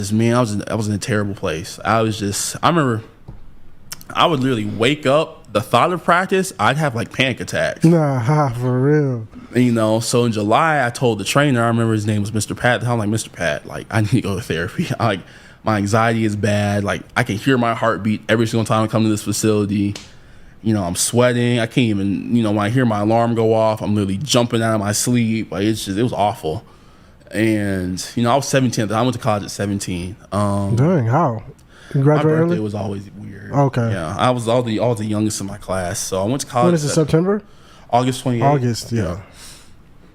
Just man, I was in a terrible place. I remember I would literally wake up. The thought of practice, I'd have like panic attacks. Nah, for real. You know, so in July, I told the trainer, I remember his name was Mr. Pat. I'm like, Mr. Pat, like, I need to go to therapy. Like, my anxiety is bad. Like, I can hear my heartbeat every single time I come to this facility. You know, I'm sweating. I can't even, you know, when I hear my alarm go off, I'm literally jumping out of my sleep. Like, it was awful. And, you know, I was 17. I went to college at 17. Dang, how? You My graduate birthday early? was always weird. Okay. Yeah, I was all the youngest in my class. So I went to college. When is it, September? August 28th. August, yeah.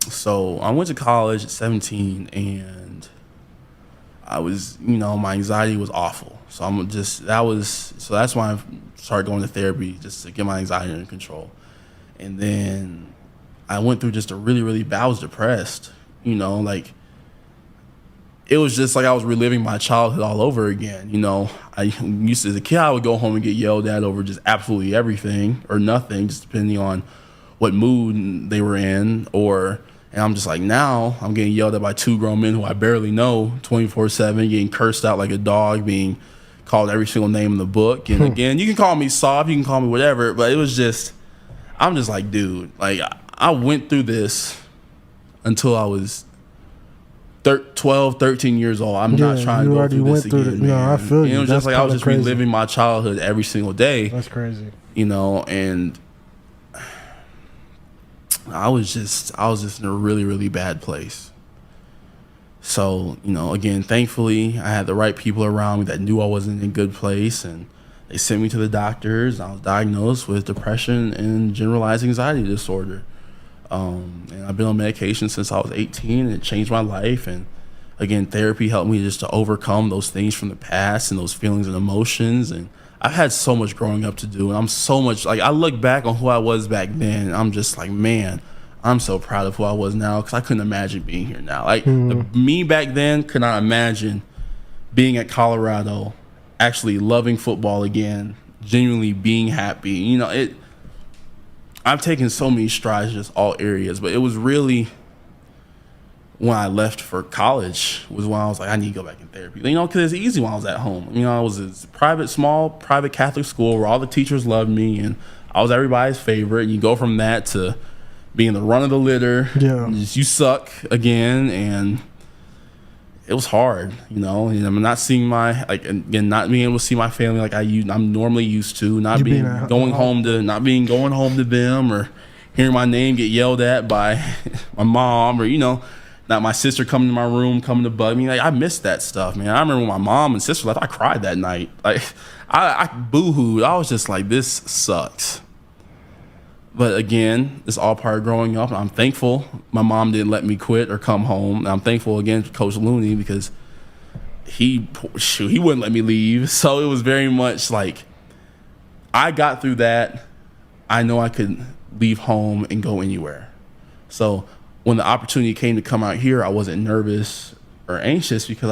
So I went to college at 17, and I was, you know, my anxiety was awful. So that's why I started going to therapy, just to get my anxiety under control. And then I went through just a really, really bad, I was depressed, you know, like it was just like I was reliving my childhood all over again. You know, I used to, as a kid, I would go home and get yelled at over just absolutely everything or nothing, just depending on what mood they were in. And I'm just like, now I'm getting yelled at by two grown men who I barely know 24/7, getting cursed out like a dog, being called every single name in the book. And again, you can call me soft, you can call me whatever, but it was just, I'm just like, dude, like I went through this until I was 12, 13 years old. I'm not trying to go through this again, man. No, I feel you. You know, just like I was just crazy. reliving my childhood every single day. That's crazy. You know, and I was just in a really, really bad place. So, you know, again, thankfully, I had the right people around me that knew I wasn't in a good place, and they sent me to the doctors. I was diagnosed with depression and generalized anxiety disorder. And I've been on medication since I was 18, and it changed my life. And again, therapy helped me just to overcome those things from the past and those feelings and emotions. And I've had so much growing up to do, and I'm so much, like, I look back on who I was back then, and I'm just like, man, I'm so proud of who I was now, because I couldn't imagine being here now. Like, me back then could not imagine being at Colorado, actually loving football again, genuinely being happy. You know, I've taken so many strides, just all areas, but it was really when I left for college was when I was like, I need to go back in therapy. You know, because it's easy when I was at home. You know, I was a small private Catholic school where all the teachers loved me, and I was everybody's favorite. And you go from that to being the run of the litter. Yeah. You suck again, and it was hard, you know. And I'm not seeing not being able to see my family like I'm normally used to, not going home to them, or hearing my name get yelled at by my mom, or, you know, not my sister coming to my room, coming to bug me. Like, I missed that stuff, man. I remember when my mom and sister left, I cried that night. Like, I boo-hooed. I was just like, this sucks. But again, it's all part of growing up. I'm thankful my mom didn't let me quit or come home. And I'm thankful again to Coach Looney, because he wouldn't let me leave. So it was very much like, I got through that. I know I could leave home and go anywhere. So when the opportunity came to come out here, I wasn't nervous or anxious, because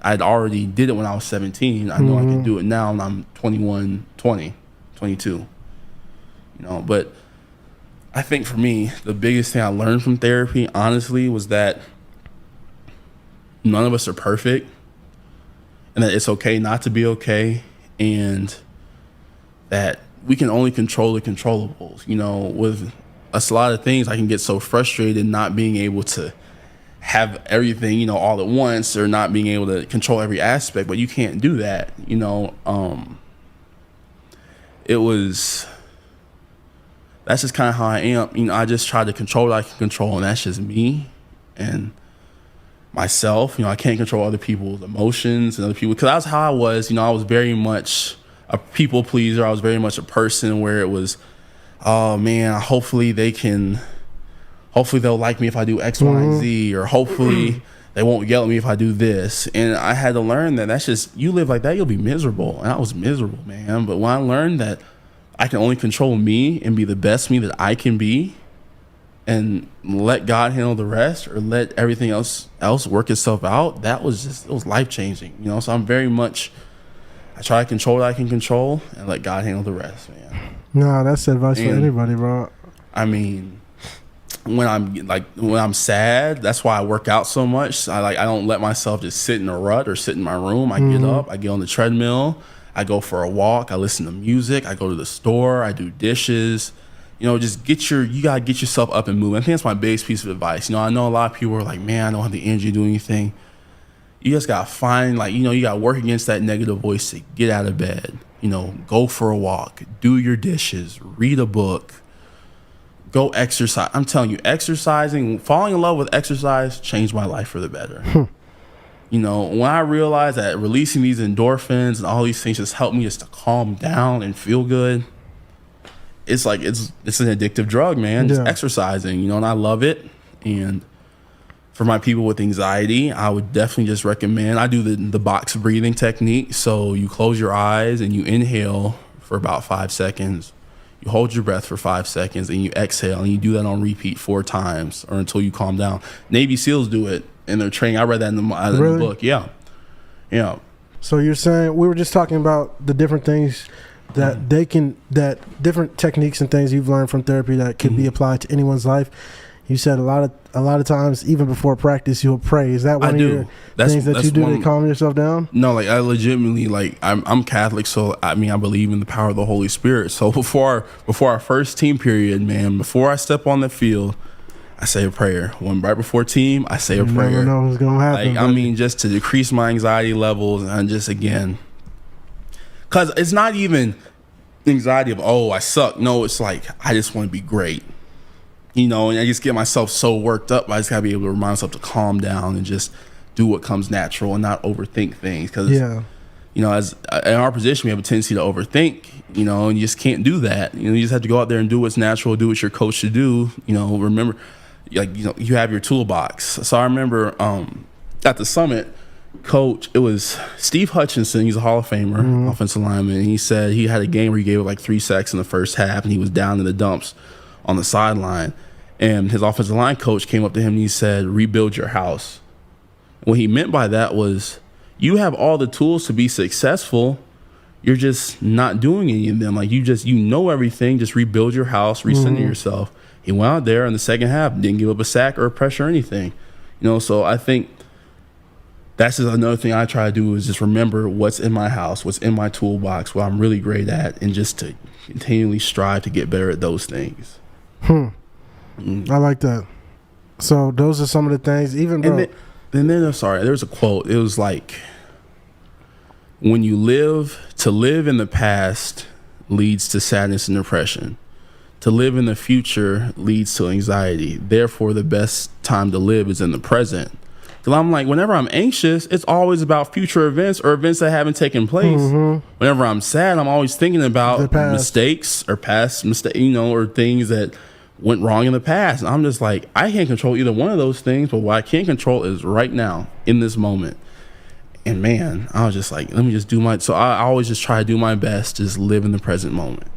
I'd already did it when I was 17. I know I can do it now, and I'm 21, 20, 22. You know, but I think for me, the biggest thing I learned from therapy, honestly, was that none of us are perfect, and that it's okay not to be okay, and that we can only control the controllables. You know, with a lot of things, I can get so frustrated not being able to have everything, you know, all at once, or not being able to control every aspect, but you can't do that. You know, that's just kind of how I am. You know, I just try to control what I can control, and that's just me and myself. You know, I can't control other people's emotions and other people, because that's how I was. You know, I was very much a people pleaser. I was very much a person where it was, oh man, hopefully they'll like me if I do X, Y, and Z, or hopefully they won't yell at me if I do this. And I had to learn that that's just, you live like that, you'll be miserable. And I was miserable, man. But when I learned that I can only control me and be the best me that I can be, and let God handle the rest, or let everything else work itself out, it was life-changing. You know, so I'm very much, I try to control what I can control and let God handle the rest, man. Nah, that's advice for anybody, bro. I mean, when I'm sad, that's why I work out so much. I don't let myself just sit in a rut or sit in my room. I get up, I get on the treadmill, I go for a walk, I listen to music, I go to the store, I do dishes. Just you gotta get yourself up and moving. I think that's my biggest piece of advice. I know a lot of people are like, man, I don't have the energy to do anything. You just gotta find, you gotta work against that negative voice to get out of bed. Go for a walk, do your dishes, read a book, go exercise. I'm telling you, exercising, falling in love with exercise changed my life for the better. When I realized that releasing these endorphins and all these things just helped me just to calm down and feel good, it's like it's an addictive drug, man. Just exercising, and I love it. And for my people with anxiety, I would definitely just recommend, I do the box breathing technique. So you close your eyes and you inhale for about 5 seconds. You hold your breath for 5 seconds and you exhale, and you do that on repeat 4 times or until you calm down. Navy SEALs do it in their training. I read that in the book. Yeah. So you're saying, we were just talking about the different things that that different techniques and things you've learned from therapy that could be applied to anyone's life. You said a lot of times, even before practice, you'll pray. Is that one of your things that you do to calm yourself down? No, I legitimately, I'm Catholic, so I believe in the power of the Holy Spirit. So before our first team period, man, before I step on the field, I say a prayer. Right before team, I say a prayer. You never know what's gonna happen. Just to decrease my anxiety levels, and just again, because it's not even anxiety of, oh, I suck. No, it's like I just want to be great. And I just get myself so worked up. I just gotta be able to remind myself to calm down and just do what comes natural and not overthink things. Because, as in our position, we have a tendency to overthink, and you just can't do that. You just have to go out there and do what's natural, do what your coach should do. Remember, you have your toolbox. So I remember at the summit, coach, it was Steve Hutchinson. He's a Hall of Famer, offensive lineman. And he said he had a game where he gave it 3 sacks in the first half, and he was down in the dumps on the sideline. And his offensive line coach came up to him and he said, rebuild your house. And what he meant by that was, you have all the tools to be successful. You're just not doing any of them. You know everything. Just rebuild your house, recenter yourself. He went out there in the second half, didn't give up a sack or a pressure or anything. So I think that's just another thing I try to do, is just remember what's in my house, what's in my toolbox, what I'm really great at, and just to continually strive to get better at those things. I like that. So those are some of the things, even though. And then, I'm sorry, there's a quote. It was like, when you live in the past leads to sadness and depression. To live in the future leads to anxiety. Therefore, the best time to live is in the present. Because I'm like, whenever I'm anxious, it's always about future events or events that haven't taken place. Whenever I'm sad, I'm always thinking about mistakes or past mistakes, or things that went wrong in the past. And I'm just like, I can't control either one of those things, but what I can control is right now, in this moment. And man, I was just like, let me just do so I always just try to do my best, just live in the present moment.